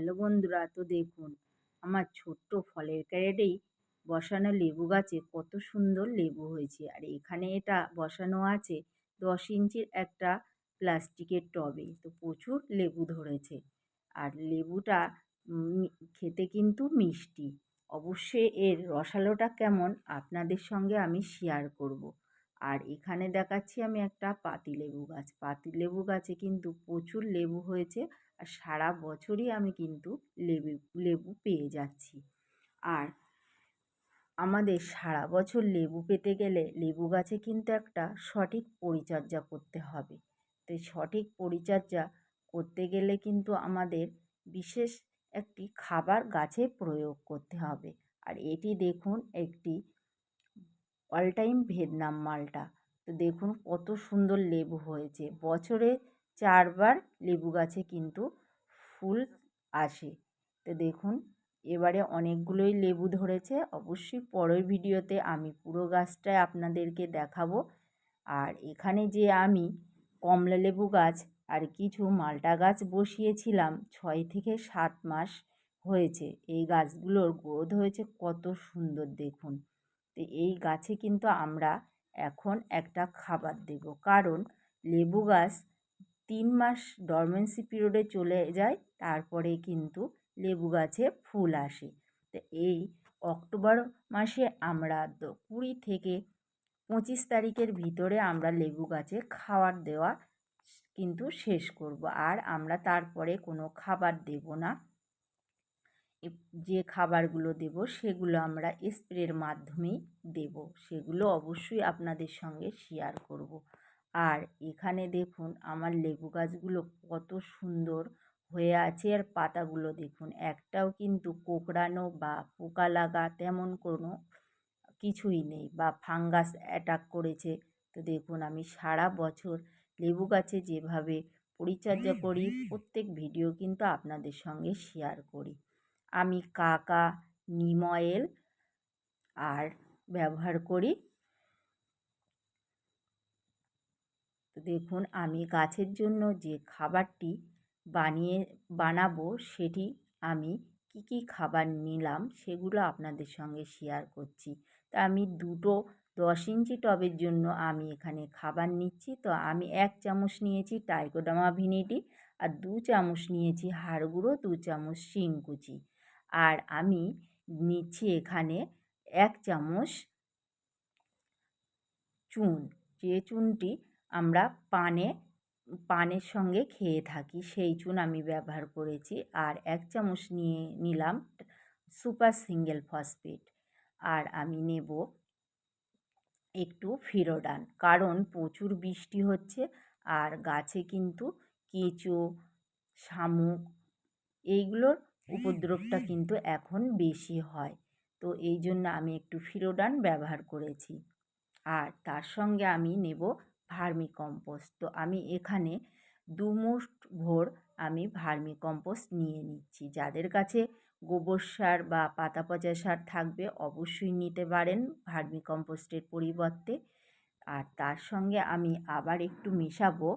Hello বন্ধুরা, তো দেখুন আমার ছোট্ট ফলের ক্যারেটেই বসানো লেবু গাছে কত সুন্দর লেবু হয়েছে। আর এখানে এটা বসানো আছে 10 ইঞ্চির একটা প্লাস্টিকের টবে। তো প্রচুর লেবু ধরেছে। আর লেবুটা খেতে কিন্তু মিষ্টি। অবশ্যই এর রসালোটা কেমন আপনাদের সঙ্গে আমি শেয়ার করব। আর এখানে দেখাচ্ছি আমি একটা পাতিলেবু গাছ। পাতিলেবু গাছে কিন্তু প্রচুর লেবু হয়েছে। আর সারা বছরই আমি কিন্তু লেবু পেয়ে যাচ্ছি। আর আমাদের সারা বছর লেবু পেতে গেলে লেবু গাছে কিন্তু একটা সঠিক পরিচর্যা করতে হবে। তো সঠিক পরিচর্যা করতে গেলে কিন্তু আমাদের বিশেষ একটি খাবার গাছে প্রয়োগ করতে হবে। আর এটি দেখুন একটি অল টাইম ভিয়েতনাম মালটা। তো দেখুন কত সুন্দর লেবু হয়েছে। বছরে 4বার লেবু গাছে কিন্তু ফুল আসে। তো দেখুন এবারে অনেকগুলোই লেবু ধরেছে। অবশ্যই পরের ভিডিওতে আমি পুরো গাছটাই আপনাদেরকে দেখাবো। আর এখানে যে আমি কমলা লেবু গাছ আর কিছু মালটা গাছ বসিয়েছিলাম 6 থেকে 7 মাস হয়েছে। এই গাছগুলোর গ্রোথ হয়েছে কত সুন্দর দেখুন। তো এই গাছে কিন্তু আমরা এখন একটা খাবার দেব, কারণ লেবু গাছ 3 মাস ডরমেন্সি পিরিয়ডে চলে যায়, তারপরে কিন্তু লেবু গাছে ফুল আসে। তো এই অক্টোবর মাসে আমরা 20 থেকে 25 তারিখের ভিতরে আমরা লেবু গাছে খাবার দেওয়া কিন্তু শেষ করব। আর আমরা তারপরে কোনো খাবার দেব না। যে খাবারগুলো দেব সেগুলো আমরা স্প্রের মাধ্যমেই দেব। সেগুলো অবশ্যই আপনাদের সঙ্গে শেয়ার করব। আর এখানে দেখুন আমার লেবু গাছগুলো কত সুন্দর হয়ে আছে। আর পাতাগুলো দেখুন, একটাও কিন্তু কোঁকড়ানো বা পোকা লাগা তেমন কোনো কিছুই নেই, বা ফাঙ্গাস অ্যাটাক করেছে। তো দেখুন আমি সারা বছর লেবু গাছে যেভাবে পরিচর্যা করি প্রত্যেক ভিডিও কিন্তু আপনাদের সঙ্গে শেয়ার করি। আমি কাকা, নিম অয়েল আর ব্যবহার করি। তো দেখুন আমি গাছের জন্য যে খাবারটি বানাবো সেটি আমি কি খাবার নিলাম সেগুলো আপনাদের সঙ্গে শেয়ার করছি। তা আমি দুটো 10 ইঞ্চি টবের জন্য আমি এখানে খাবার নিচ্ছি। তো আমি 1 চামচ নিয়েছি ট্রাইকোডার্মা ভিনিডি, আর 2 চামচ নিয়েছি হাড় গুঁড়ো, 2 চামচ শিংকুচি। আর আমি নিচ্ছি এখানে 1 চামচ চুন, যে চুনটি আমরা পানের সঙ্গে খেয়ে থাকি সেই চুন আমি ব্যবহার করেছি। আর 1 চামচ নিয়ে নিলাম সুপার সিঙ্গেল ফসফেট। আর আমি নেব একটু ফিরোডান, কারণ প্রচুর বৃষ্টি হচ্ছে আর গাছে কিন্তু কেঁচো, শামুক এইগুলোর উপদ্রবটা কিন্তু এখন বেশি হয়। তো এই জন্য আমি একটু ফিরোডান ব্যবহার করেছি। আর তার সঙ্গে আমি নেব ভার্মি কম্পোস্ট। তো আমি এখানে 2 মুঠ ভোর আমি ভার্মি কম্পোস্ট নিয়ে নিচ্ছি। যাদের কাছে গোবর সার বা পাতা পচা সার থাকবে অবশ্যই নিতে পারেন ভার্মি কম্পোস্টের পরিবর্তে। আর তার সঙ্গে আমি আবার একটু মেশাবো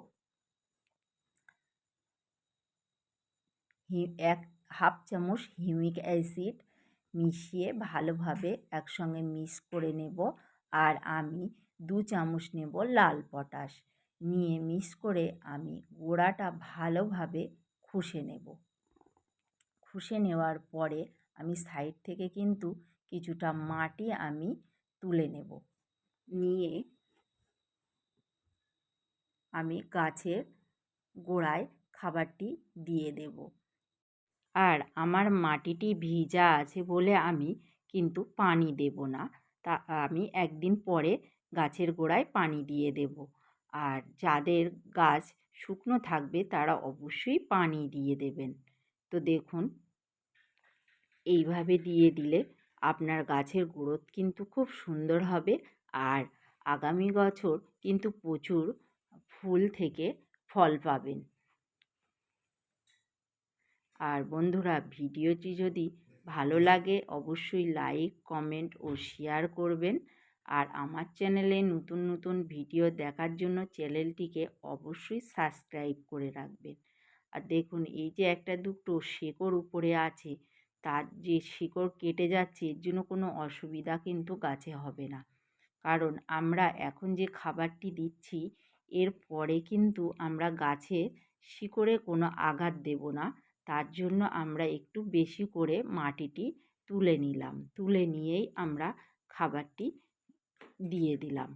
1/2 চামচ হিউমিক অ্যাসিড, মিশিয়ে ভালোভাবে একসঙ্গে মিক্স করে নেব। আর আমি 2 চামচ নেব লাল পটাশ, নিয়ে মিক্স করে আমি গোড়াটা ভালোভাবে খুশে নেব। খুশে নেওয়ার পরে আমি সাইড থেকে কিন্তু কিছুটা মাটি আমি তুলে নেব। নিয়ে আমি গাছের গোড়ায় খাবারটি দিয়ে দেব। আর আমার মাটিটি ভিজা আছে বলে আমি কিন্তু পানি দেব না। তা আমি একদিন পরে গাছের গোড়ায় পানি দিয়ে দেব। আর যাদের গাছ শুকনো থাকবে তারা অবশ্যই পানি দিয়ে দেবেন। তো দেখুন এইভাবে দিয়ে দিলে আপনার গাছের গ্রোথ কিন্তু খুব সুন্দর হবে। আর আগামী বছর কিন্তু প্রচুর ফুল থেকে ফল পাবেন। আর বন্ধুরা ভিডিওটি যদি ভালো লাগে অবশ্যই লাইক, কমেন্ট ও শেয়ার করবেন। আর আমার চ্যানেলে নতুন নতুন ভিডিও দেখার জন্য চ্যানেলটিকে অবশ্যই সাবস্ক্রাইব করে রাখবেন। আর দেখুন এই যে একটা দুটো শেকড় উপরে আছে, তার যে শিকড় কেটে যাচ্ছে এর জন্য কোনো অসুবিধা কিন্তু গাছে হবে না। কারণ আমরা এখন যে খাবারটি দিচ্ছি এর পরে কিন্তু আমরা গাছের শিকড়ে কোনো আঘাত দেব না। তার জন্য আমরা একটু বেশি করে মাটিটি তুলে নিলাম, তুলে নিয়েই আমরা খাবারটি দিয়ে দিলাম।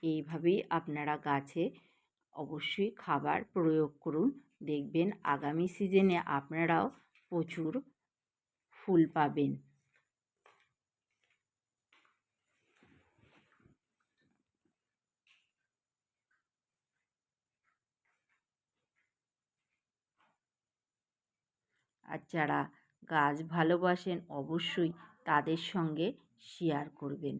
এইভাবেই আপনারা গাছে অবশ্যই খাবার প্রয়োগ করুন, দেখবেন আগামী সিজনে আপনারাও প্রচুর ফুল পাবেন। আর যারা গাছ ভালোবাসেন অবশ্যই তাদের সঙ্গে শেয়ার করবেন।